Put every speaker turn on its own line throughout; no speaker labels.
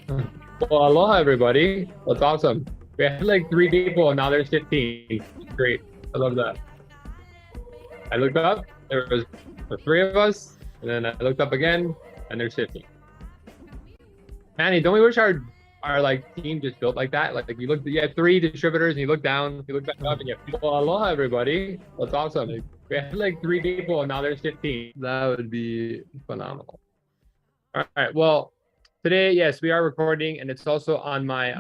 Well, aloha, everybody. That's awesome. We had like three people, and now there's 15. Great. I love that. I looked up, there was the three of us, and then I looked up again, and there's 15. Manny, don't we wish our like team just built like that? Like you look, you had three distributors, and you look down, you look back up, and you have people. Aloha, everybody. That's awesome. We had like three people, and now there's 15. That would be phenomenal. All right. Well, today, yes, we are recording, and it's also on my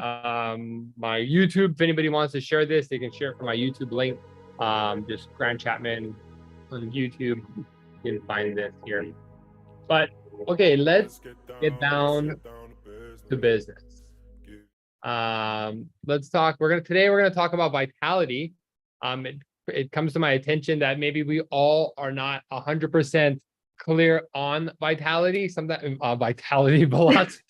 YouTube. If anybody wants to share this, they can share it from my YouTube link. Just Grant Chapman on YouTube. You can find this here. But okay, let's get down to business. Let's talk. We're gonna talk about vitality. It comes to my attention that maybe we all are not 100% clear on vitality. Sometimes vitality, velocity.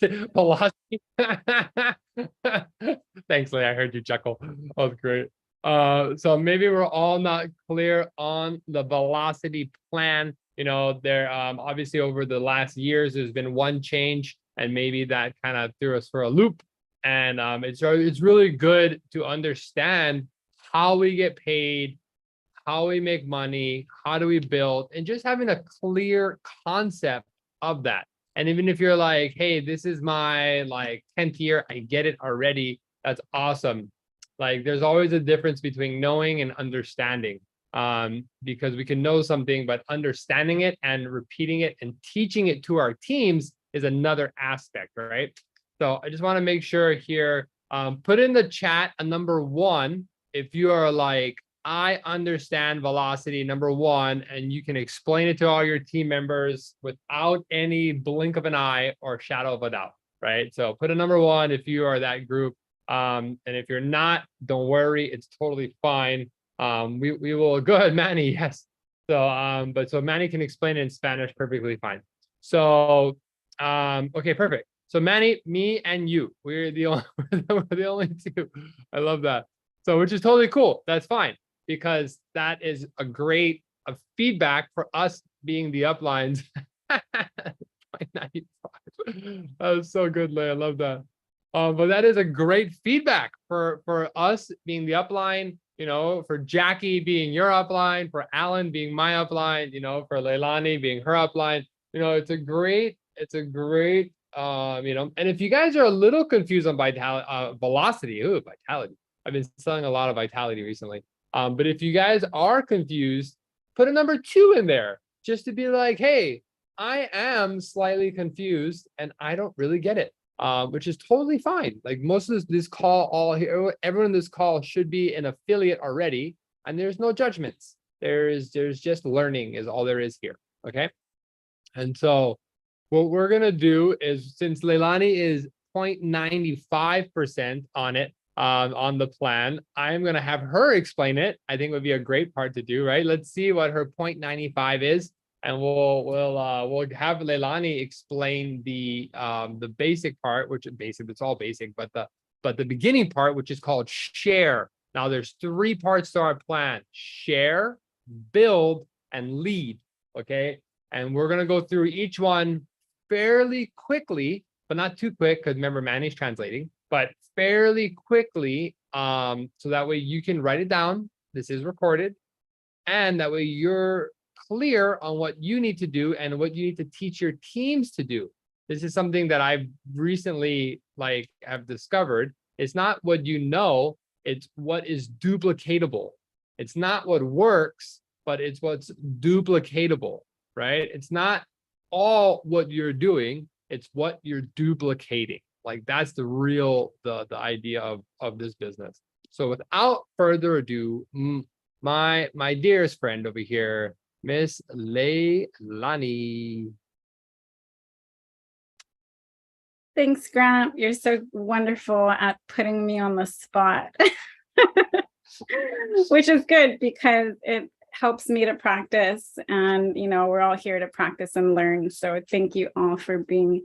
Thanks, Lee. I heard you chuckle. That was great. So maybe we're all not clear on the velocity plan. There obviously over the last years, there's been one change, and maybe that kind of threw us for a loop. And it's really good to understand how we get paid, how we make money, how do we build, and just having a clear concept of that. And even if you're like, hey, this is my like 10th year, I get it already. That's awesome. Like there's always a difference between knowing and understanding. Because we can know something, but understanding it and repeating it and teaching it to our teams is another aspect, right? So I just want to make sure here, put in the chat a number one if you are like, I understand velocity, number one, and you can explain it to all your team members without any blink of an eye or shadow of a doubt, right? So put a number one if you are that group. And if you're not, don't worry, it's totally fine. We will go ahead, Manny, yes. So so Manny can explain it in Spanish perfectly fine. So okay, perfect. So Manny, me, and you, we're the only we're the only two. I love that. So which is totally cool. That's fine, because that is a great feedback for us being the uplines. 0.95. That was so good, Leigh. I love that. But that is a great feedback for us being the upline, for Jackie being your upline, for Alan being my upline, for Leilani being her upline. It's a great, and if you guys are a little confused on velocity, vitality. I've been selling a lot of vitality recently. But if you guys are confused, put a number two in there just to be like, hey, I am slightly confused and I don't really get it. Which is totally fine. Like most of this call, everyone in this call should be an affiliate already, and there's no judgments. There's just learning is all there is here. Okay. And so what we're gonna do is, since Leilani is 0.95% on it, on the plan, I'm gonna have her explain it. I think would be a great part to do, right? Let's see what her 0.95 is. And we'll have Leilani explain the basic part, which is basic. It's all basic, but the beginning part, which is called share. Now there's three parts to our plan: share, build, and lead. Okay, and we're gonna go through each one fairly quickly, but not too quick, because remember Manny's translating. But fairly quickly, so that way you can write it down. This is recorded, and that way you're clear on what you need to do and what you need to teach your teams to do. This is something that I've recently have discovered. It's not what you know, it's what is duplicatable. It's not what works, but it's what's duplicatable, right? It's not all what you're doing, it's what you're duplicating. Like that's the real the idea of this business. So without further ado, my dearest friend over here, Miss Leilani.
Thanks, Grant. You're so wonderful at putting me on the spot, which is good because it helps me to practice. And, we're all here to practice and learn. So thank you all for being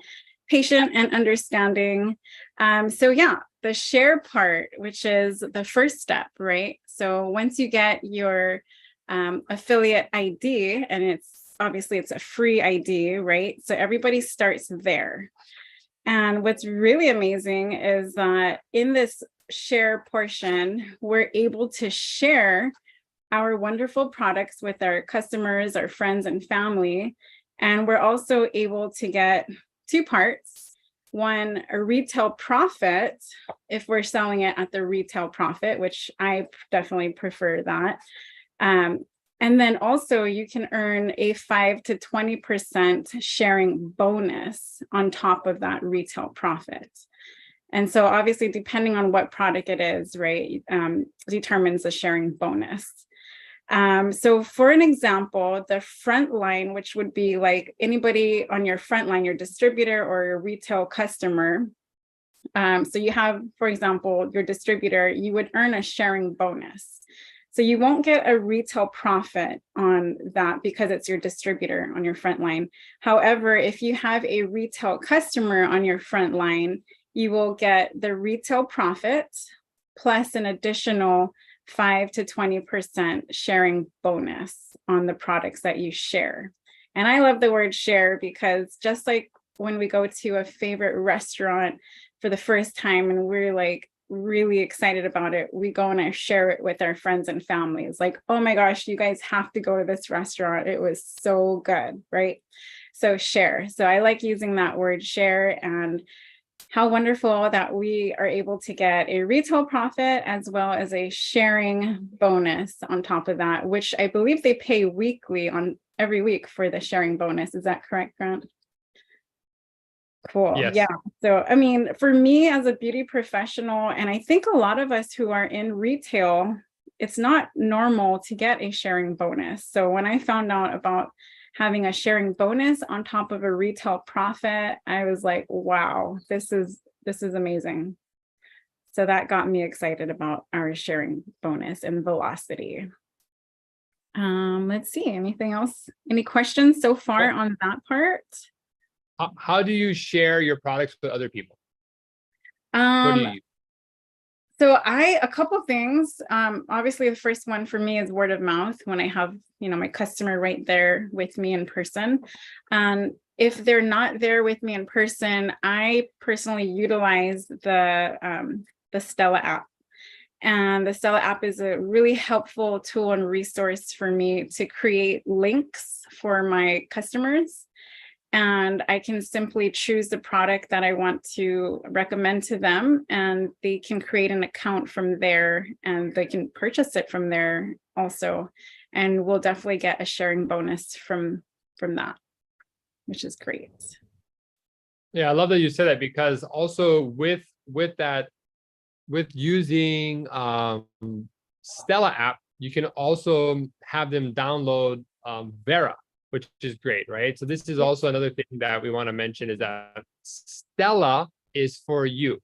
patient and understanding. So yeah, the share part, which is the first step, right? So once you get your affiliate ID, and it's a free ID, right? So everybody starts there. And what's really amazing is that in this share portion, we're able to share our wonderful products with our customers, our friends and family. And we're also able to get two parts. One, a retail profit, if we're selling it at the retail profit, which I definitely prefer that. And then also you can earn a 5 to 20% sharing bonus on top of that retail profit. And so obviously, depending on what product it is, right, determines the sharing bonus. So for an example, the front line, which would be like anybody on your front line, your distributor or your retail customer. So you have, for example, your distributor, you would earn a sharing bonus. So you won't get a retail profit on that because it's your distributor on your front line. However, if you have a retail customer on your front line, you will get the retail profit plus an additional 5 to 20% sharing bonus on the products that you share. And I love the word share because just like when we go to a favorite restaurant for the first time and we're like really excited about it, we go and I share it with our friends and families. Like, oh my gosh, you guys have to go to this restaurant. It was so good, right? So share. So I like using that word share, and how wonderful that we are able to get a retail profit as well as a sharing bonus on top of that, which I believe they pay weekly on every week for the sharing bonus. Is that correct, Grant? Cool.
Yes.
Yeah. So, I mean, for me as a beauty professional, and I think a lot of us who are in retail, it's not normal to get a sharing bonus. So when I found out about having a sharing bonus on top of a retail profit, I was like, wow, this is amazing. So that got me excited about our sharing bonus and velocity. Let's see, anything else? Any questions so far on that part?
How do you share your products with other people? What do you use?
So a couple things. Obviously the first one for me is word of mouth when I have, my customer right there with me in person. If they're not there with me in person, I personally utilize the Stella app. And the Stella app is a really helpful tool and resource for me to create links for my customers. And I can simply choose the product that I want to recommend to them, and they can create an account from there and they can purchase it from there also. And we'll definitely get a sharing bonus from that, which is great.
Yeah, I love that you said that, because also with using Stella app, you can also have them download Vera, which is great, right? So this is also another thing that we want to mention, is that Stella is for you.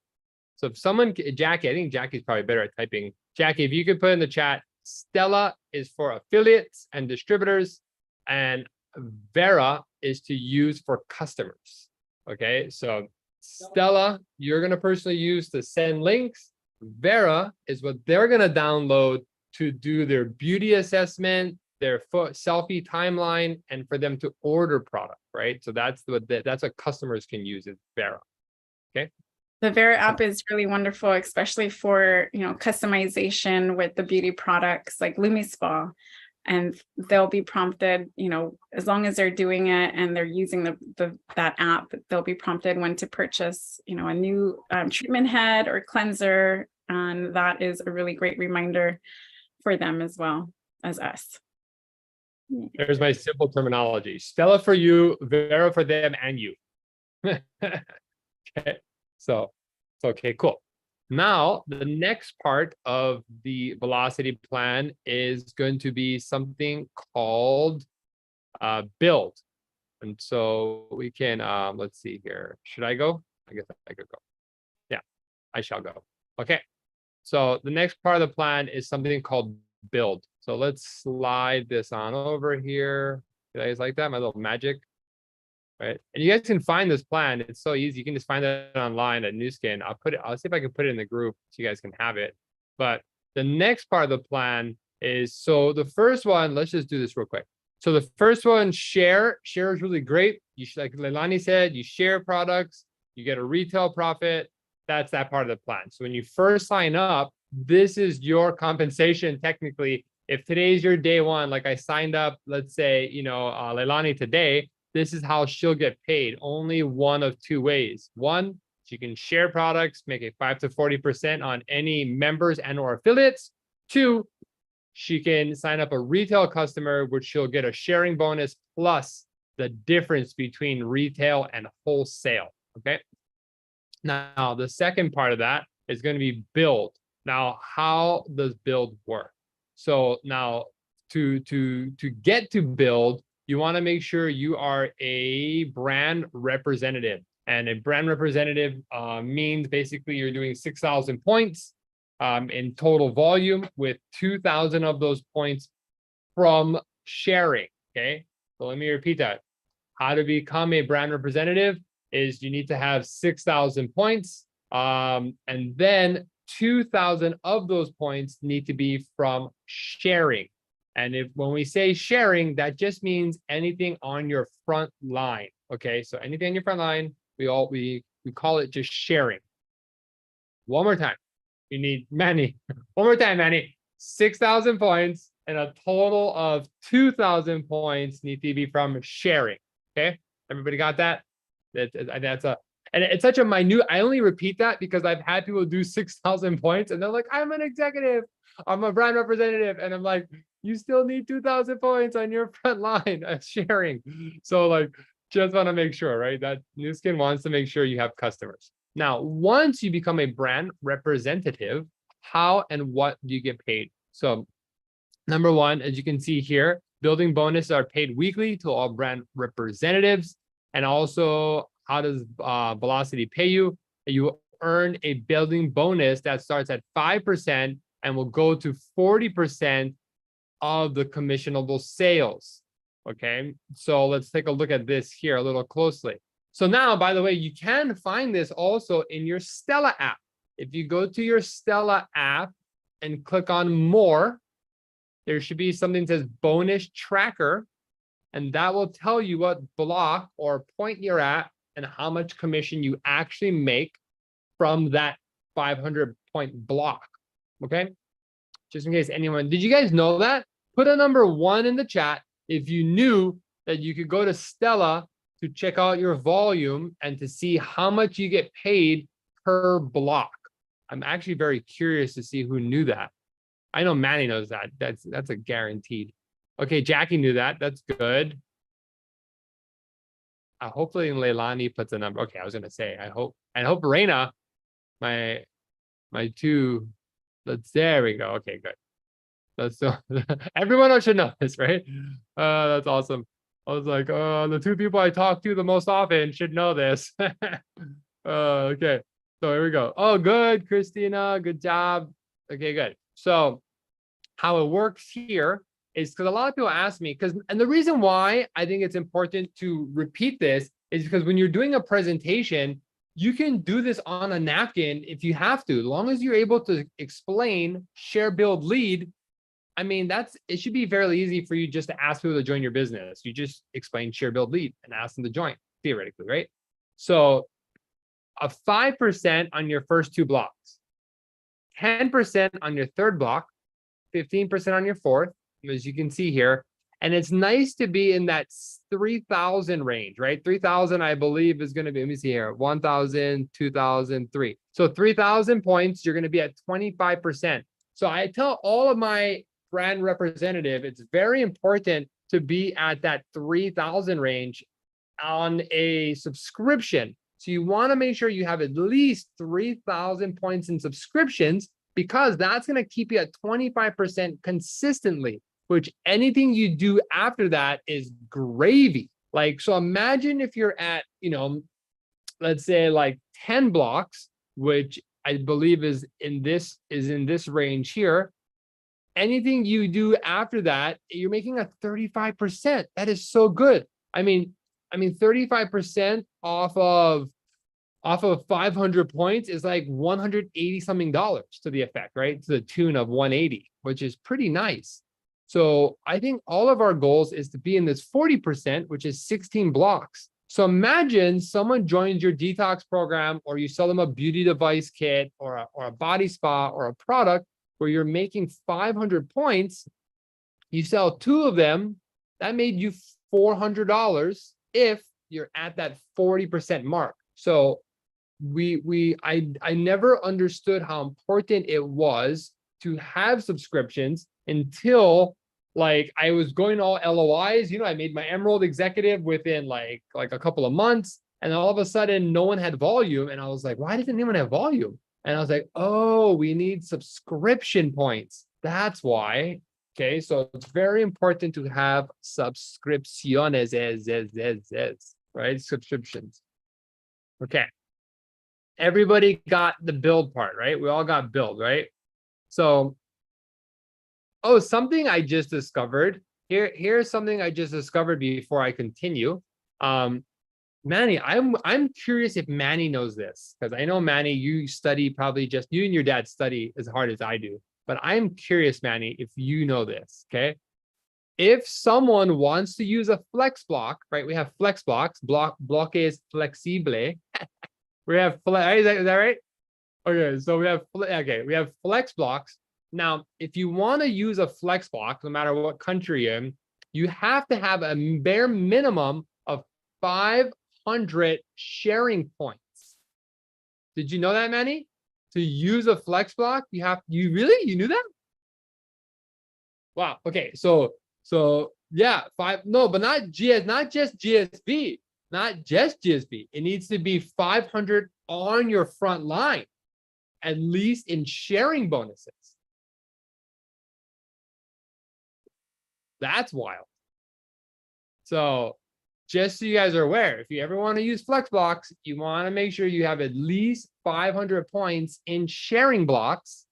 So if someone, Jackie, I think Jackie's probably better at typing. Jackie, if you could put in the chat, Stella is for affiliates and distributors, and Vera is to use for customers. Okay, so Stella, you're going to personally use to send links. Vera is what they're going to download to do their beauty assessment, their selfie timeline, and for them to order product, right? So that's what customers can use, is Vera. Okay.
The Vera app is really wonderful, especially for, customization with the beauty products like LumiSpa. And they'll be prompted, as long as they're doing it and they're using that app, they'll be prompted when to purchase, a new treatment head or cleanser. And that is a really great reminder for them as well as us.
There's my simple terminology. Stella for you, Vera for them and you. Okay. So okay, cool. Now, the next part of the velocity plan is going to be something called build. And so we can, let's see here. Should I go? I guess I could go. Yeah, I shall go. Okay. So the next part of the plan is something called build. So let's slide this on over here. You guys like that? My little magic. Right. And you guys can find this plan. It's so easy. You can just find it online at Nuskin. I'll see if I can put it in the group so you guys can have it. But the next part of the plan is, so the first one, let's just do this real quick. So the first one, share is really great. You should, like Leilani said, you share products. you get a retail profit. That's that part of the plan. So when you first sign up, this is your compensation technically. If today's your day one, like I signed up, let's say, Leilani today, this is how she'll get paid. Only one of two ways. One, she can share products, make it 5 to 40% on any members and or affiliates. Two, she can sign up a retail customer, which she'll get a sharing bonus plus the difference between retail and wholesale. Okay. Now, the second part of that is going to be build. Now, how does build work? So now to get to build, you want to make sure you are a brand representative. And a brand representative means basically you're doing 6,000 points in total volume with 2,000 of those points from sharing. Okay. So let me repeat that. How to become a brand representative is you need to have 6,000 points. And then 2,000 of those points need to be from sharing. And when we say sharing, that just means anything on your front line. Okay, so anything on your front line, we call it just sharing. One more time. You need Manny. One more time, Manny. 6,000 points and a total of 2,000 points need to be from sharing. Okay, everybody got that? And it's such a minute. I only repeat that because I've had people do 6,000 points and they're like, I'm an executive, I'm a brand representative. And I'm like, you still need 2,000 points on your front line of sharing. So like, just want to make sure, right? That Nuskin wants to make sure you have customers. Now, once you become a brand representative, how and what do you get paid? So number one, as you can see here, building bonuses are paid weekly to all brand representatives. And also, how does Velocity pay you? You earn a building bonus that starts at 5% and will go to 40% of the commissionable sales. Okay, so let's take a look at this here a little closely. So now, by the way, you can find this also in your Stella app. If you go to your Stella app and click on more, there should be something that says bonus tracker, and that will tell you what block or point you're at and how much commission you actually make from that 500 point block. Okay, just in case anyone, did you guys know that? Put a number 1 in the chat if you knew that you could go to Stella to check out your volume and to see how much you get paid per block. I'm actually very curious to see who knew that. I know Manny knows that. That's a guaranteed. Okay, Jackie knew that. That's good. Hopefully Leilani puts a number. Okay, I was gonna say, I hope Reina, my two, there we go. Okay, good. That's so everyone should know this, right? That's awesome. I was like, the two people I talk to the most often should know this. Okay, so here we go. Oh, good, Christina, good job. Okay, good. So how it works here is because a lot of people ask me, and the reason why I think it's important to repeat this is because when you're doing a presentation, you can do this on a napkin if you have to, as long as you're able to explain share, build, lead. I mean, it should be fairly easy for you just to ask people to join your business. You just explain share, build, lead and ask them to join, theoretically, right? So a 5% on your first 2 blocks, 10% on your third block, 15% on your fourth, as you can see here. And it's nice to be in that 3,000 range, right? 3,000, I believe, is going to be, let me see here, 1,000, 2,000, 3. So 3,000 points, you're going to be at 25%. So I tell all of my brand representative, it's very important to be at that 3,000 range on a subscription. So you want to make sure you have at least 3,000 points in subscriptions, because that's going to keep you at 25% consistently, which anything you do after that is gravy. Like, so imagine if you're at, let's say like 10 blocks, which I believe is in this range here. Anything you do after that, you're making a 35%. That is so good. I mean, 35% off of 500 points is like 180 something dollars to the effect, right? To the tune of 180, which is pretty nice. So I think all of our goals is to be in this 40%, which is 16 blocks. So imagine someone joins your detox program, or you sell them a beauty device kit or a body spa or a product where you're making 500 points. You sell 2 of them, that made you $400 if you're at that 40% mark. So I never understood how important it was to have subscriptions until like I was going all LOIs. I made my Emerald Executive within like a couple of months, and all of a sudden no one had volume, and I was like, why doesn't anyone have volume? And I was like, oh, we need subscription points. That's why. Okay, so it's very important to have subscripciones, right? Subscriptions. Okay. Everybody got the build part, right? We all got build, right? So, oh, something I just discovered. Here's something I just discovered before I continue. Manny, I'm curious if Manny knows this, because I know Manny, you study probably just you and your dad study as hard as I do. But I'm curious, Manny, if you know this, okay? If someone wants to use a flex block, right? We have flex blocks, bloques flexible. We have is that right? Okay, so we have flex blocks. Now, if you want to use a flex block, no matter what country you're in, you have to have a bare minimum of 500 sharing points. Did you know that, Manny? To use a flex block, you knew that? Wow. Okay. So yeah, but not just GSB, not just GSB. It needs to be 500 on your front line, at least in sharing bonuses. That's wild. So just so you guys are aware, if you ever want to use flex blocks, you want to make sure you have at least 500 points in sharing blocks,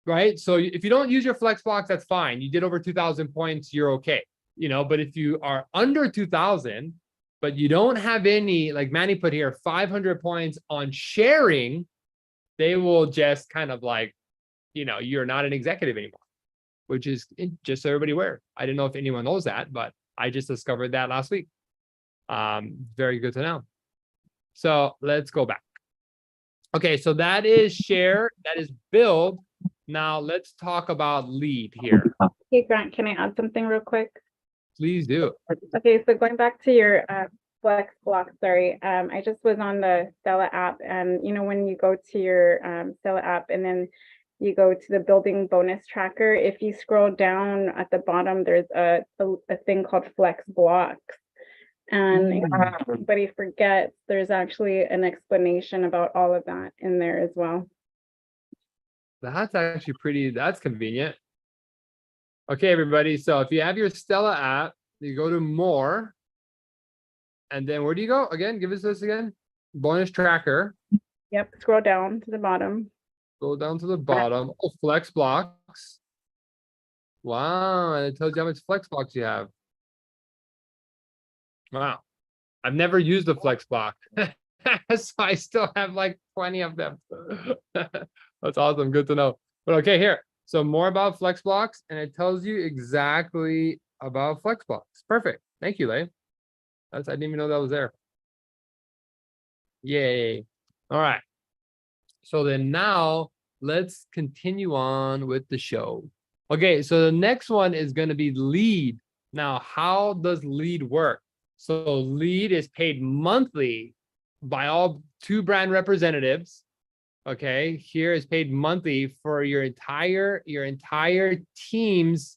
right? So if you don't use your flex blocks, that's fine. You did over 2,000 points, you're okay. But if you are under 2,000, but you don't have any, like Manny put here, 500 points on sharing, they will just kind of like, you're not an executive anymore, which is just so everybody aware. I didn't know if anyone knows that, but I just discovered that last week. Very good to know. So let's go back. Okay, so that is share, that is build. Now let's talk about lead here.
Hey, Grant, can I add something real quick?
Please do.
Okay, so going back to your flex block, sorry, I just was on the Stella app, and when you go to your Stella app and then you go to the building bonus tracker, if you scroll down at the bottom, there's a thing called flex blocks. And if anybody forgets, there's actually an explanation about all of that in there as well.
That's actually that's convenient. Okay, everybody. So if you have your Stella app, you go to more. And then where do you go? Again, give us this again. Bonus tracker.
Yep, scroll down to the bottom.
Go down to the bottom. Oh, flex blocks. Wow, and it tells you how much flex blocks you have. Wow. I've never used a flex block. So I still have like 20 of them. That's awesome. Good to know. But okay, here. So more about flex blocks, and it tells you exactly about flex blocks. Perfect. Thank you, Lay. I didn't even know that was there. Yay. All right. So then now let's continue on with the show. Okay, so the next one is going to be lead. Now, how does lead work? So lead is paid monthly by all 2 brand representatives. Okay, here is paid monthly for your entire team's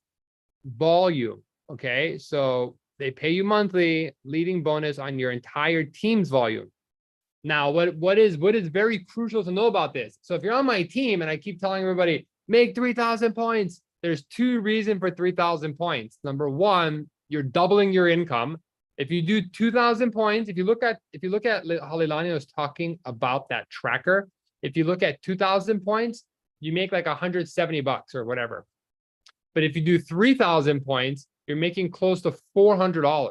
volume. Okay, so they pay you monthly, leading bonus on your entire team's volume. Now, what is very crucial to know about this? So if you're on my team and I keep telling everybody, make 3,000 points, there's 2 reasons for 3,000 points. Number 1, you're doubling your income. If you do 2,000 points, if you look at how Leilani was talking about that tracker, if you look at 2,000 points, you make like $170 or whatever. But if you do 3,000 points, you're making close to $400.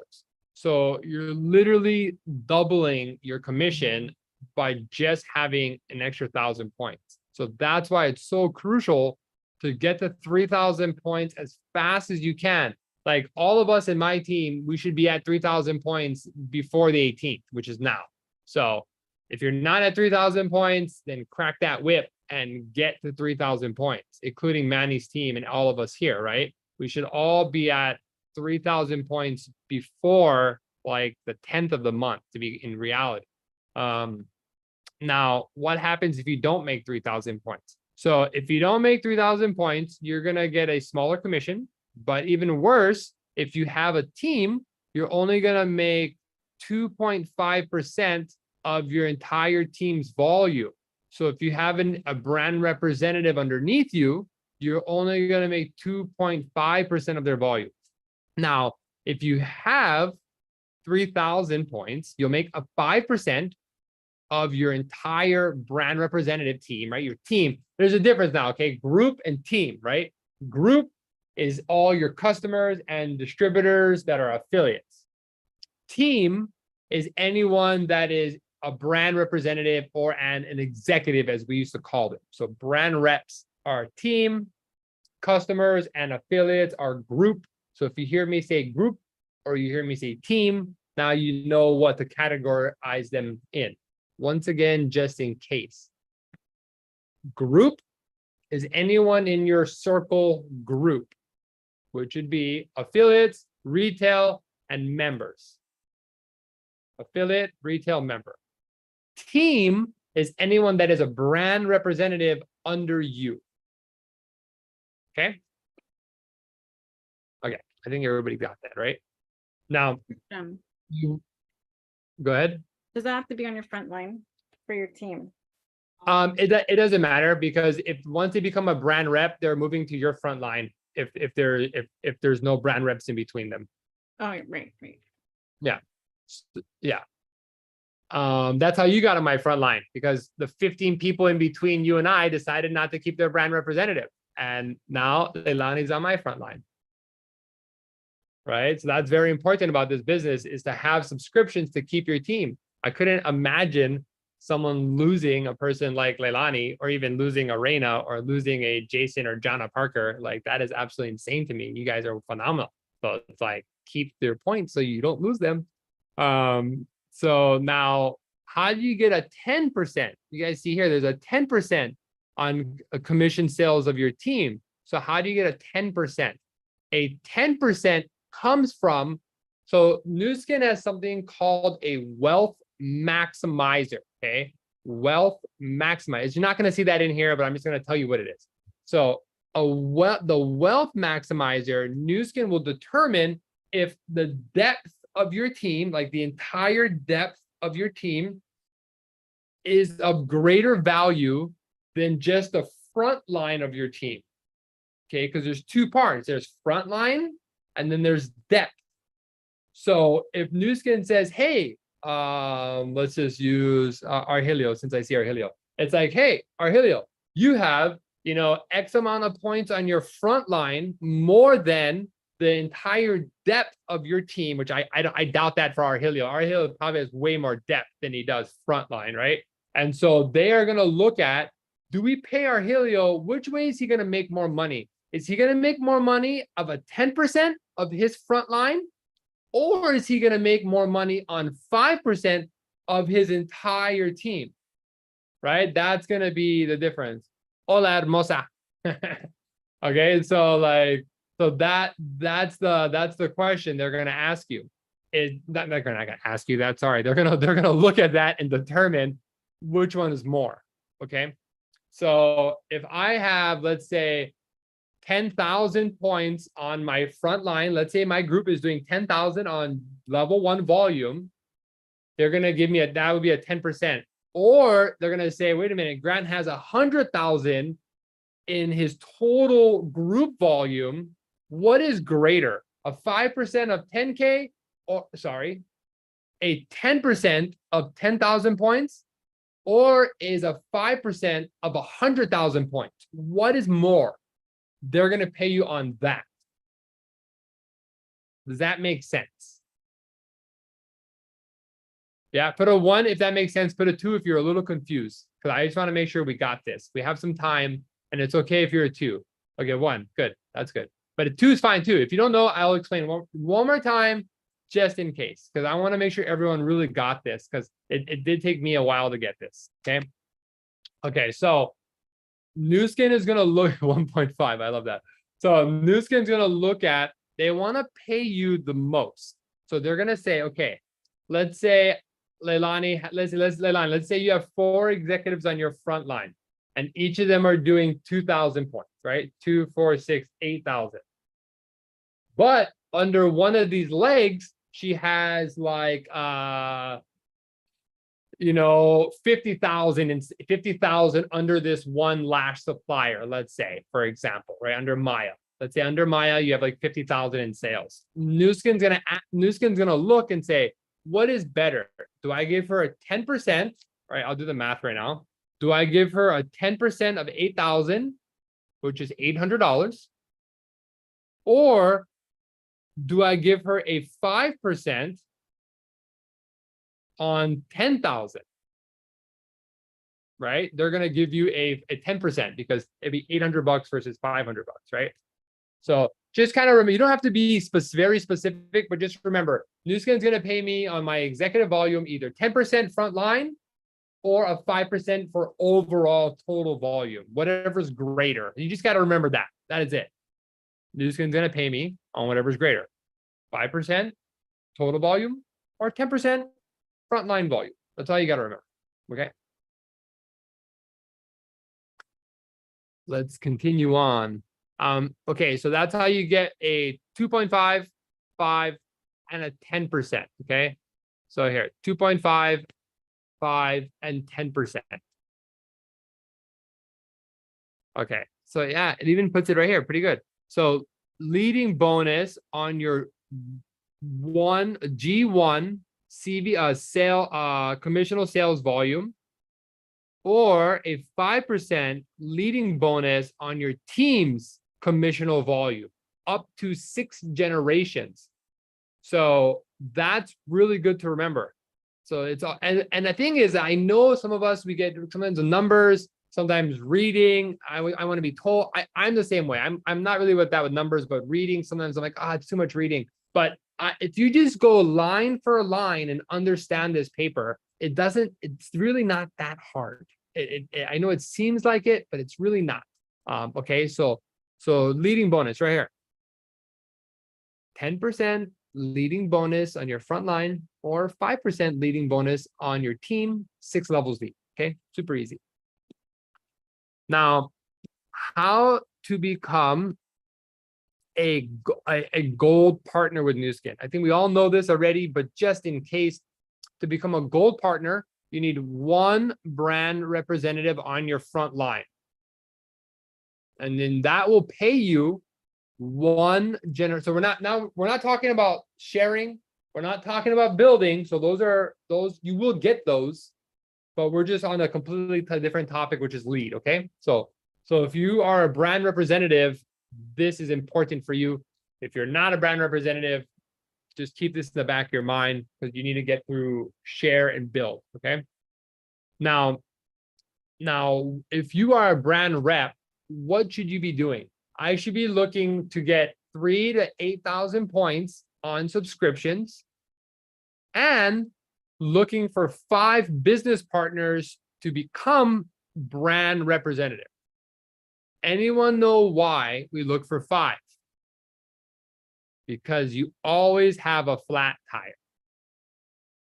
So you're literally doubling your commission by just having an extra 1,000 points. So that's why it's so crucial to get to 3,000 points as fast as you can. Like all of us in my team, we should be at 3,000 points before the 18th, which is now. So if you're not at 3,000 points, then crack that whip and get to 3,000 points, including Manny's team and all of us here, right? We should all be at 3,000 points before like the 10th of the month to be in reality. Now, what happens if you don't make 3,000 points? So if you don't make 3,000 points, you're going to get a smaller commission. But even worse, if you have a team, you're only going to make 2.5% of your entire team's volume. So if you have a brand representative underneath you, you're only going to make 2.5% of their volume. Now, if you have 3,000 points, you'll make a 5% of your entire brand representative team, right? Your team, there's a difference now, okay? Group and team, right? Group is all your customers and distributors that are affiliates. Team is anyone that is a brand representative or an executive, as we used to call them. So brand reps are team, customers and affiliates are group. So if you hear me say group or you hear me say team, now you know what to categorize them in. Once again, just in case. Group is anyone in your circle group, which would be affiliates, retail, and members. Affiliate, retail, member. Team is anyone that is a brand representative under you. Okay? Okay, I think everybody got that, right? Now, you go ahead.
Does that have to be on your front line for your team?
It doesn't matter, because if once they become a brand rep, they're moving to your front line if there's no brand reps in between them.
Oh, right.
Yeah. That's how you got on my front line, because the 15 people in between you and I decided not to keep their brand representative. And now Leilani's on my front line. Right? So that's very important about this business, is to have subscriptions to keep your team. I couldn't imagine someone losing a person like Leilani, or even losing a Reina, or losing a Jason or Jana Parker. Like, that is absolutely insane to me. You guys are phenomenal. So it's like, keep their points so you don't lose them. So now, how do you get a 10%? You guys see here, there's a 10% on commission sales of your team. So how do you get a 10%? A 10% comes from, so Nuskin has something called a wealth maximizer, okay? Wealth maximizer. You're not going to see that in here, but I'm just going to tell you what it is. So the wealth maximizer, Nuskin will determine if the depth of your team, like the entire depth of your team, is of greater value than just the front line of your team. Okay, because there's two parts. There's front line and then there's depth. So if Nuskin says, hey, let's just use Arhelio, since I see Arhelio. It's like, hey, Arhelio, you have, X amount of points on your front line, more than the entire depth of your team, which I doubt that for Arhelio. Arhelio probably has way more depth than he does front line, right? And so they are going to look at, do we pay Arhelio? Which way is he going to make more money? Is he going to make more money of a 10% of his front line? Or is he going to make more money on 5% of his entire team? Right? That's going to be the difference. Hola, hermosa. Okay, so that's the question they're going to ask you. They're not going to ask you that. Sorry, they're going to look at that and determine which one is more. Okay, so if I have, let's say, 10,000 points on my front line, let's say my group is doing 10,000 on level 1 volume, they're going to give me that would be a 10%. Or they're going to say, wait a minute, Grant has 100,000 in his total group volume. What is greater, a 5% of 10K, or sorry, a 10% of 10,000 points, or is a 5% of 100,000 points? What is more? They're going to pay you on that. Does that make sense? Yeah, put a 1 if that makes sense. Put a 2 if you're a little confused, because I just want to make sure we got this. We have some time, and it's okay if you're a 2. Okay, 1. Good. That's good. but a 2 is fine too. If you don't know, I'll explain one more time, just in case, because I want to make sure everyone really got this, because it did take me a while to get this. Okay. Okay. So Nuskin is going to look 1.5. I love that. So Nuskin is going to look at, they want to pay you the most. So they're going to say, okay, let's say Leilani, let's say you have 4 executives on your front line, and each of them are doing 2,000 points, right? 2, 4, 6, 8,000. But under one of these legs, she has like 50,000 and 50,000 under this one lash supplier, let's say, for example, right? Under Maya. Let's say under Maya, you have like 50,000 in sales. Nuskin's gonna look and say, what is better? Do I give her a 10%? Right, I'll do the math right now. Do I give her a 10% of 8,000, which is $800? Or do I give her a 5% on 10,000? Right? They're going to give you a 10% because it'd be $800 versus $500, right? So just kind of remember, you don't have to be very specific, but just remember, Nuskin's going to pay me on my executive volume either 10% front line or a 5% for overall total volume, whatever's greater. You just got to remember that. That is it. Nuskin's going to pay me on whatever's greater, 5% total volume or 10% frontline volume. That's all you got to remember. Okay. Let's continue on. Okay, so that's how you get a 2.5, 5, and a 10%. Okay. So here, 2.5, 5, and 10%. Okay. So yeah, it even puts it right here. Pretty good. So leading bonus on your G1 CV commissional sales volume, or a 5% leading bonus on your team's commissional volume, up to 6 generations. So that's really good to remember. So it's all, and the thing is, I know some of us, we get sometimes the numbers, sometimes reading. I want to be told. I'm the same way. I'm not really with that with numbers, but reading, sometimes I'm like, it's too much reading. But if you just go line for line and understand this paper, it's really not that hard. I know it seems like it, but it's really not. Okay, so leading bonus right here. 10% leading bonus on your front line, or 5% leading bonus on your team, 6 levels deep. Okay, super easy. Now, how to become a gold partner with Nuskin. I think we all know this already, but just in case, to become a gold partner, you need 1 brand representative on your front line. And then that will pay you 1 general. So we're not talking about sharing. We're not talking about building. So those you will get those, but we're just on a completely different topic, which is lead. Okay. So if you are a brand representative, this is important for you. If you're not a brand representative, just keep this in the back of your mind, because you need to get through share and build. Okay. Now, if you are a brand rep, what should you be doing? I should be looking to get 3,000 to 8,000 points on subscriptions, and looking for 5 business partners to become brand representative. Anyone know why we look for 5? Because you always have a flat tire.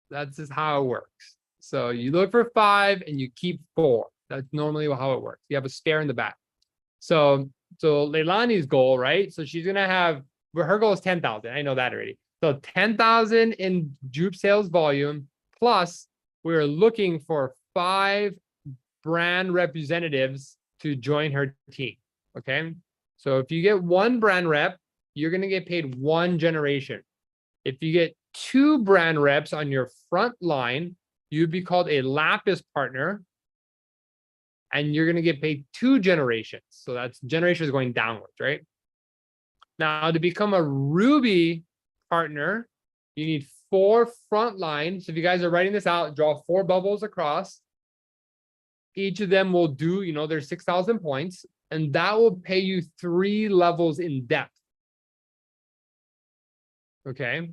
That's just how it works. So you look for 5 and you keep 4. That's normally how it works. You have a spare in the back. So Leilani's goal, right? So she's gonna have, her goal is 10,000. I know that already. So 10,000 in Jupe sales volume, plus we're looking for 5 brand representatives to join her team. Okay. So if you get 1 brand rep, you're going to get paid 1 generation. If you get 2 brand reps on your front line, you'd be called a Lapis partner, and you're going to get paid 2 generations. So that's generations going downwards, right? Now, to become a Ruby partner, you need 4 front lines. So if you guys are writing this out, draw 4 bubbles across. Each of them will do, there's 6,000 points, and that will pay you 3 levels in depth. Okay.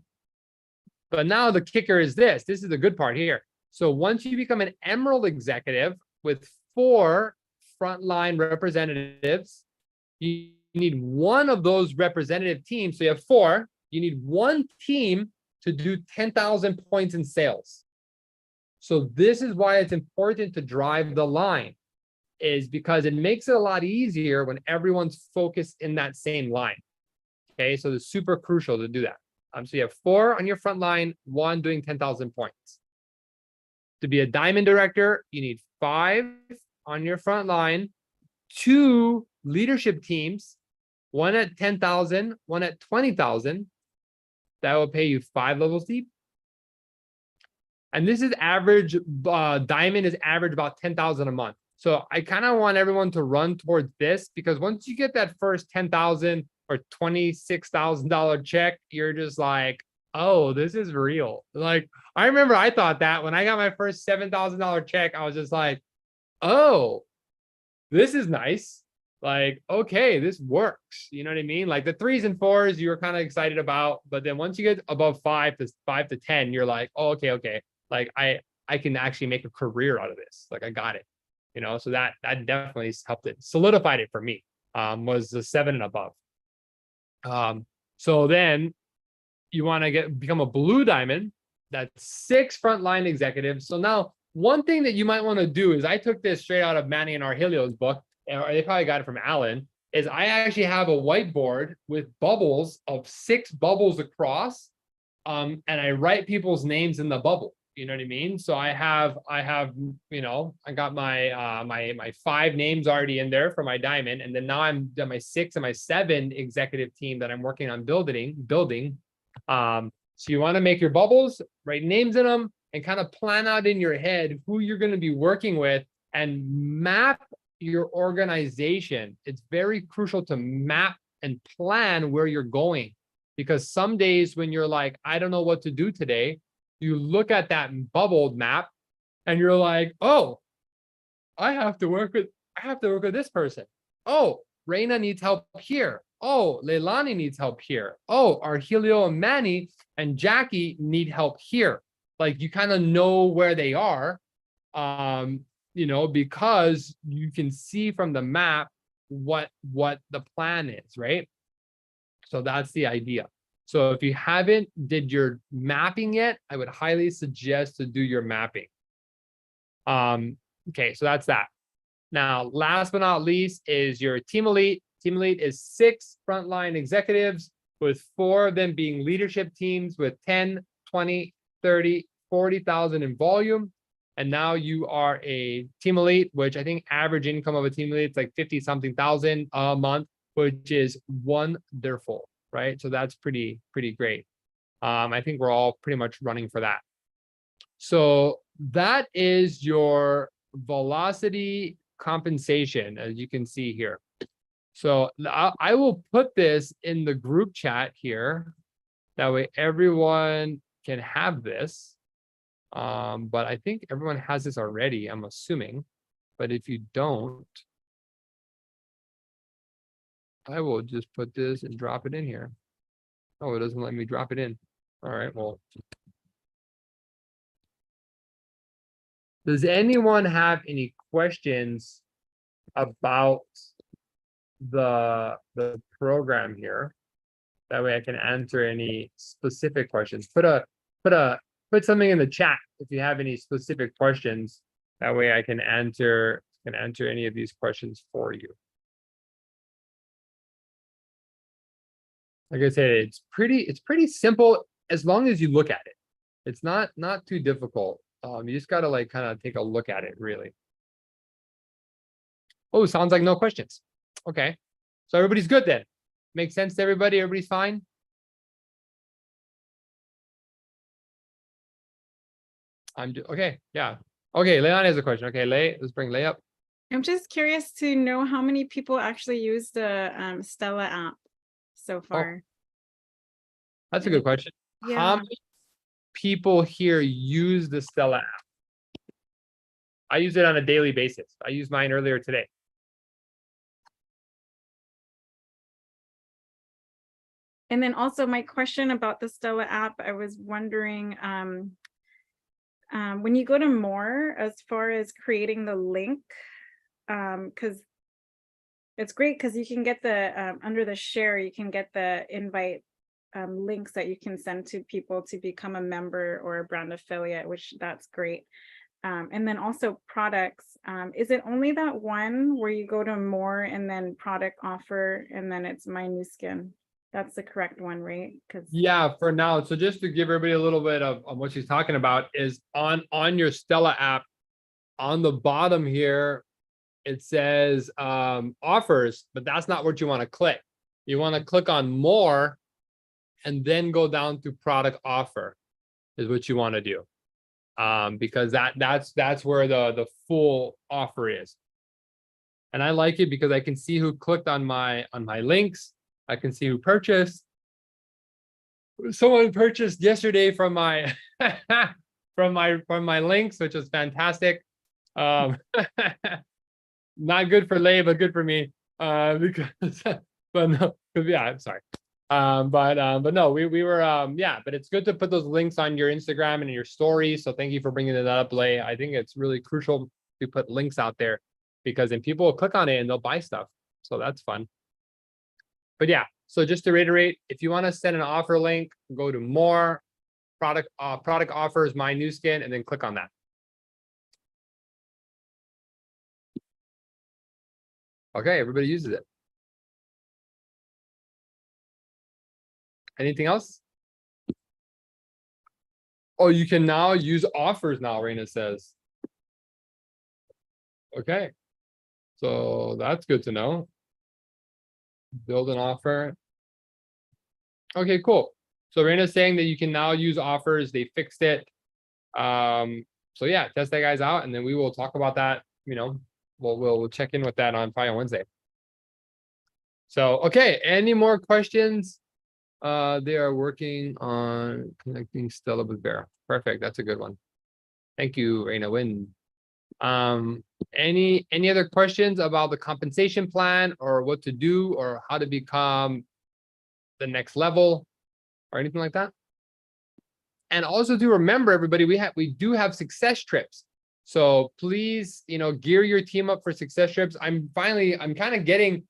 But now the kicker is this. This is the good part here. So once you become an Emerald executive with 4 frontline representatives, you need one of those representative teams. So you have 4. You need one team to do 10,000 points in sales. So this is why it's important to drive the line, is because it makes it a lot easier when everyone's focused in that same line. Okay, so it's super crucial to do that. So you have 4 on your front line, 1 doing 10,000 points. To be a diamond director, you need 5 on your front line, 2 leadership teams, 1 at 10,000, 1 at 20,000. That will pay you 5 levels deep. And this is average, diamond is average about 10,000 a month. So I kind of want everyone to run towards this, because once you get that first 10,000 or $26,000 check, you're just like, oh, this is real. Like, I remember I thought that when I got my first $7,000 check, I was just like, oh, this is nice. Like, okay, this works. You know what I mean? Like the 3s and 4s, you were kind of excited about, but then once you get above 5 to 10, you're like, oh, okay. Like I can actually make a career out of this. Like I got it. You know, so that definitely helped it, solidified it for me. Was the 7 and above. So then you want to become a blue diamond. That's 6 frontline executives. So now one thing that you might want to do is, I took this straight out of Manny and Argelio's book, or they probably got it from Alan, is I actually have a whiteboard with bubbles of 6 bubbles across. And I write people's names in the bubble. You know what I mean? So I have, you know, I got my my 5 names already in there for my diamond, and then now I'm done my 6 and my 7 executive team that I'm working on building. So you want to make your bubbles, write names in them, and kind of plan out in your head who you're going to be working with, and map your organization. It's very crucial to map and plan where you're going, because some days when you're like, I don't know what to do today, you look at that bubbled map and you're like, oh, I have to work with this person. Oh, Reina needs help here. Oh, Leilani needs help here. Oh, Argelio and Manny and Jackie need help here. Like, you kind of know where they are, you know, because you can see from the map what the plan is, right? So that's the idea. So if you haven't did your mapping yet, I would highly suggest to do your mapping. Okay, so that's that. Now, last but not least is your team elite. Team elite is 6 frontline executives, with 4 of them being leadership teams with 10, 20, 30, 40,000 in volume. And now you are a team elite, which I think average income of a team elite is like 50 something thousand a month, which is wonderful, right? So that's pretty great. I think we're all pretty much running for that. So that is your velocity compensation, as you can see here. So I will put this in the group chat here. That way everyone can have this. But I think everyone has this already, I'm assuming. But if you don't, I will just put this and drop it in here. Oh, it doesn't let me drop it in. All right, well. Does anyone have any questions about the program here? That way I can answer any specific questions. Put something in the chat if you have any specific questions. That way I can answer any of these questions for you. Like I said, it's pretty simple as long as you look at it. It's not too difficult. You just gotta like kind of take a look at it, really. Oh, sounds like no questions. Okay, so everybody's good then. Makes sense to everybody? Everybody's fine? Okay, yeah. Okay, Leon has a question. Okay, let's bring Lay up.
I'm just curious to know how many people actually use the Stella app so far.
That's a good question.
Yeah.
How many people here use the Stella app? I use it on a daily basis. I used mine earlier today.
And then also my question about the Stella app, I was wondering, when you go to more, as far as creating the link, because it's great because you can get the under the share, you can get the invite links that you can send to people to become a member or a brand affiliate, which that's great. And then also products. Is it only that one where you go to more and then product offer and then it's My New Skin? That's the correct one, right? Because
Yeah, for now. So just to give everybody a little bit of what she's talking about is on your Stella app, on the bottom here, it says offers, but that's not what you want to click. You want to click on more and then go down to product offer is what you want to do. Because that's where the full offer is. And I like it because I can see who clicked on my links. I can see who purchased. Someone purchased yesterday from my from my links, which is fantastic. Not good for Lay, but good for me. Because but no, yeah, I'm sorry. But no, we were yeah, but it's good to put those links on your Instagram and your stories. So thank you for bringing that up, Lay. I think it's really crucial to put links out there because then people will click on it and they'll buy stuff. So that's fun. But yeah, so just to reiterate, if you want to send an offer link, go to more product offers, My New Skin, and then click on that. Okay, everybody uses it. Anything else? Oh, you can now use offers now, Raina says. Okay. So that's good to know. Build an offer. Okay, cool. So Raina's saying that you can now use offers. They fixed it. So yeah, test that guys out, and then we will talk about that. You know, we'll check in with that on Friday and Wednesday. So okay, any more questions? They are working on connecting Stella with Bear. Perfect. That's a good one. Thank you, Raina Win. Any other questions about the compensation plan or what to do or how to become the next level or anything like that? And also to remember, everybody, we do have success trips. So please, gear your team up for success trips. I'm kind of getting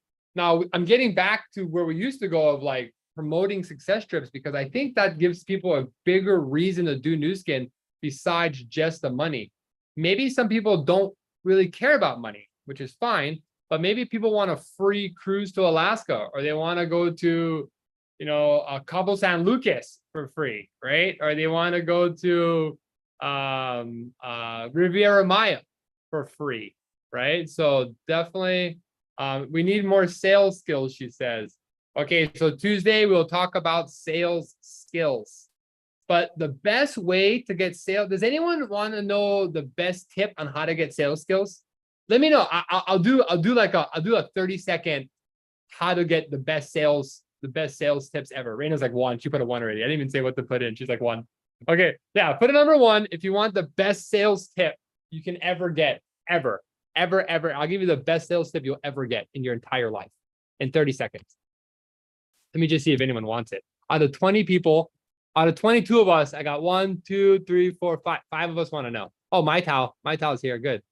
back to where we used to go of like promoting success trips because I think that gives people a bigger reason to do Nuskin besides just the money. Maybe some people don't really care about money, which is fine, but maybe people want a free cruise to Alaska or they want to go to, Cabo San Lucas for free, right? Or they want to go to Riviera Maya for free, right? So definitely we need more sales skills, she says. Okay, so Tuesday we'll talk about sales skills. But the best way to get sales, does anyone want to know the best tip on how to get sales skills? Let me know. I'll do a 30-second how to get the best sales tips ever. Raina's like 1. She put a 1 already. I didn't even say what to put in. She's like 1. Okay, yeah, put a number 1 if you want the best sales tip you can ever get, ever. I'll give you the best sales tip you'll ever get in your entire life in 30 seconds. Let me just see if anyone wants it. Out of 20 people, out of 22 of us, I got 1, 2, 3, 4, 5. 5 of us want to know. Oh, my Tow's here. Good.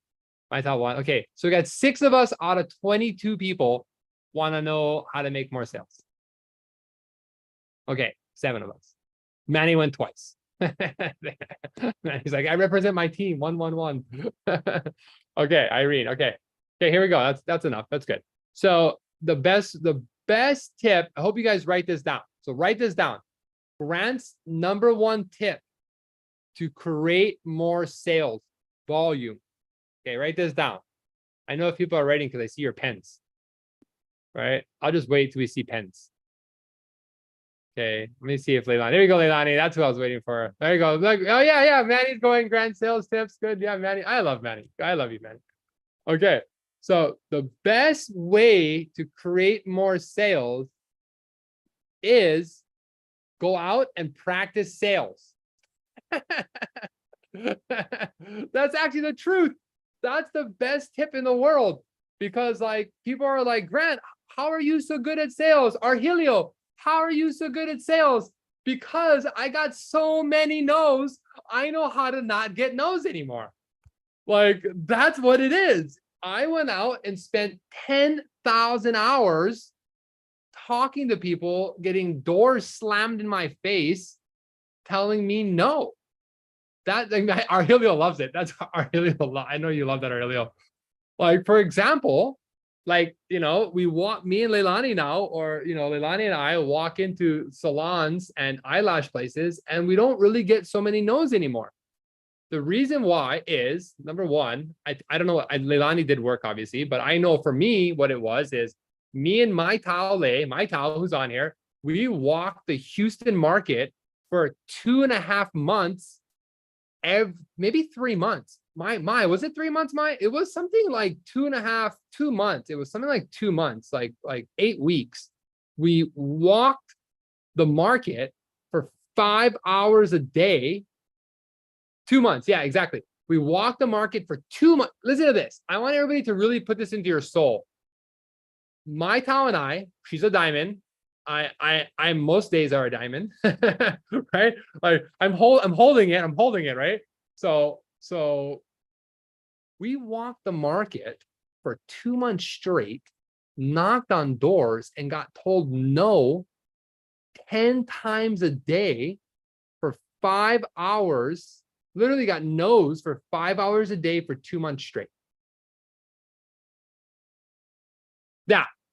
My Tao won. Okay, so we got 6 of us out of 22 people want to know how to make more sales. Okay, 7 of us. Manny went twice. Manny's like, I represent my team. 1, 1, 1. Okay, Irene. Okay, here we go. That's enough. That's good. So the best tip. I hope you guys write this down. So write this down. Grant's number 1 tip to create more sales volume. Okay, write this down. I know if people are writing because I see your pens. Right? I'll just wait till we see pens. Okay, let me see if Leilani. There you go, Leilani. That's what I was waiting for. There you go. Look, oh yeah. Manny's going grand sales tips. Good. Yeah, Manny. I love Manny. I love you, Manny. Okay. So the best way to create more sales is go out and practice sales. That's actually the truth. That's the best tip in the world because like people are like, Grant, how are you so good at sales? Arhelio, How are you so good at sales? Because I got so many no's, I know how to not get no's anymore. Like, that's what it is. I went out and spent 10,000 hours talking to people, getting doors slammed in my face, telling me no. That thing, Arhelio loves it. That's Arhelio. I know you love that, Arhelio. Like, for example, like, we walk, me and Leilani now, or, Leilani and I walk into salons and eyelash places, and we don't really get so many no's anymore. The reason why is, number one, I don't know what, Leilani did work, obviously, but I know for me, what it was is me and my Tao, who's on here, we walked the Houston market for 2.5 months, maybe 3 months. Was it 3 months? It was something like 2 months. It was something like 2 months, like 8 weeks. We walked the market for 5 hours a day. 2 months. Yeah, exactly. We walked the market for 2 months. Listen to this. I want everybody to really put this into your soul. My Tao and I, she's a diamond. I most days are a diamond, right? Like I'm holding it, right? So we walked the market for 2 months straight, knocked on doors, and got told no 10 times a day for 5 hours. Literally got no's for 5 hours a day for 2 months straight.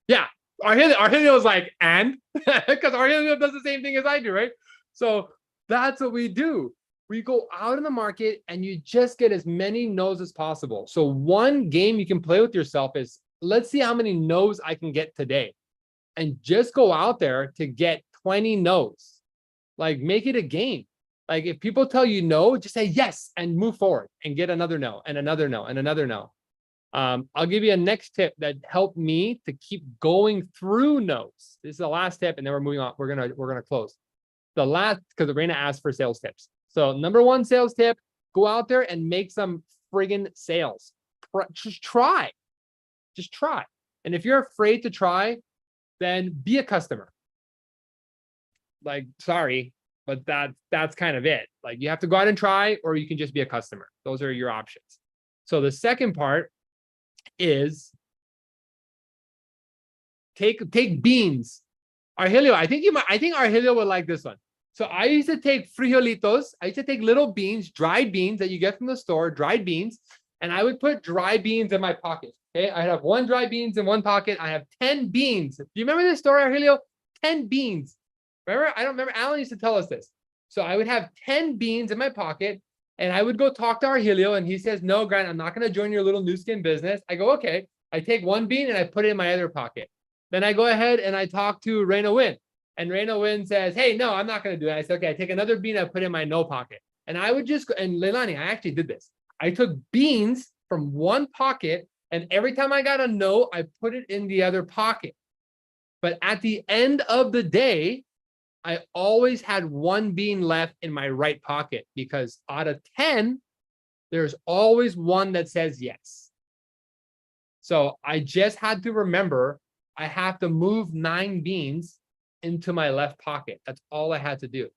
Yeah. Arhelio was like, and? Because Arhelio does the same thing as I do, right? So that's what we do. We go out in the market and you just get as many no's as possible. So one game you can play with yourself is, let's see how many no's I can get today. And just go out there to get 20 no's. Like, make it a game. Like, if people tell you no, just say yes and move forward and get another no and another no and another no. I'll give you a next tip that helped me to keep going through no's. This is the last tip, and then we're moving on. We're gonna close. The last, because Reina asked for sales tips. So number one sales tip: go out there and make some friggin' sales. Just try. And if you're afraid to try, then be a customer. Like, sorry, but that's kind of it. Like, you have to go out and try, or you can just be a customer. Those are your options. So the second part is take beans. Arhelio, I think Arhelio would like this one. So I used to take frijolitos. I used to take little beans, dried beans that you get from the store, dried beans, and I would put dry beans in my pocket. Okay, I'd have 1 dry beans in one pocket. I have 10 beans. Do you remember this story, Arhelio? 10 beans. Remember? I don't remember. Alan used to tell us this. So I would have 10 beans in my pocket, and I would go talk to Arhelio, and he says, no, Grant, I'm not going to join your little Nuskin business. I go, okay. I take 1 bean and I put it in my other pocket. Then I go ahead and I talk to Reina Win. And Reina Win says, hey, no, I'm not going to do it. I said, okay, I take another bean, I put it in my no pocket. And I would just go, and Leilani, I actually did this. I took beans from one pocket, and every time I got a no, I put it in the other pocket. But at the end of the day, I always had 1 bean left in my right pocket, because out of 10, there's always 1 that says yes. So I just had to remember I have to move 9 beans into my left pocket. That's all I had to do.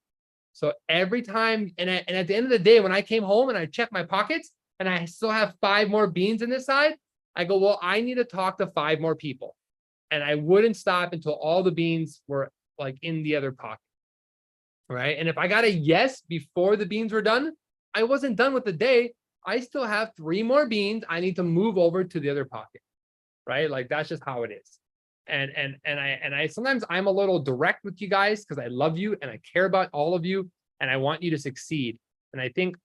So every time, and at the end of the day, when I came home and I checked my pockets and I still have 5 more beans in this side, I go, well, I need to talk to 5 more people. And I wouldn't stop until all the beans were like in the other pocket. Right. And if I got a yes before the beans were done, I wasn't done with the day. I still have 3 more beans I need to move over to the other pocket. Right. Like, that's just how it is. And I sometimes I'm a little direct with you guys because I love you and I care about all of you and I want you to succeed. And I think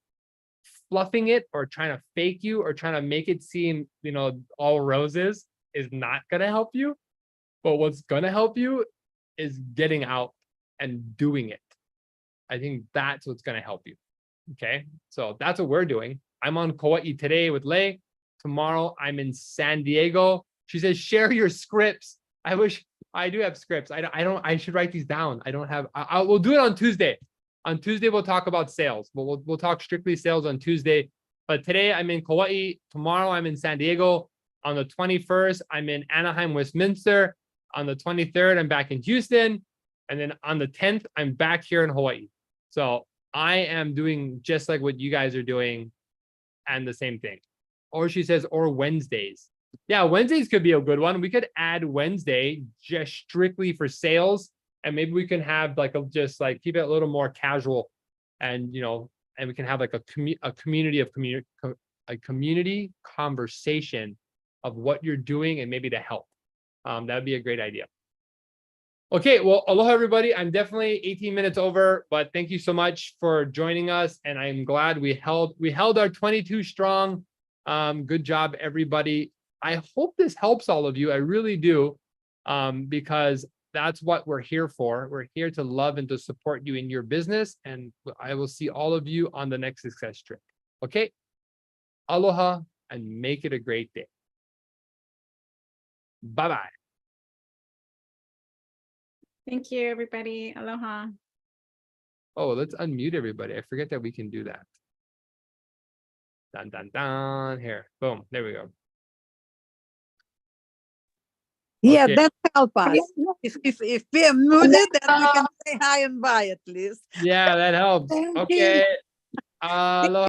fluffing it or trying to fake you or trying to make it seem, all roses is not going to help you. But what's going to help you is getting out and doing it. I think that's what's going to help you. Okay. So that's what we're doing. I'm on Kauai today with Lei. Tomorrow I'm in San Diego. She says, share your scripts. I wish I do have scripts. I should write these down. I don't have, we'll do it on Tuesday. On Tuesday, we'll talk about sales, but we'll talk strictly sales on Tuesday. But today I'm in Kauai. Tomorrow I'm in San Diego. On the 21st, I'm in Anaheim, Westminster. On the 23rd, I'm back in Houston. And then on the 10th, I'm back here in Hawaii. So I am doing just like what you guys are doing and the same thing. Or she says, or Wednesdays. Yeah, Wednesdays could be a good one. We could add Wednesday just strictly for sales. And maybe we can have like just like keep it a little more casual, and and we can have like a community conversation of what you're doing and maybe to help. That would be a great idea. Okay, well, aloha everybody. I'm definitely 18 minutes over, but thank you so much for joining us, and I'm glad we held our 22 strong. Good job, everybody. I hope this helps all of you. I really do, because that's what we're here for. We're here to love and to support you in your business, and I will see all of you on the next success trip. Okay, aloha, and make it a great day. Bye-bye.
Thank you, everybody. Aloha.
Oh, let's unmute everybody. I forget that we can do that. Dun, dun, dun. Here, boom, there we go.
Yeah,
Okay.
that help us. If we are muted, then we can say hi and bye at least.
Yeah, that helps.
Thank you.
Okay. Aloha.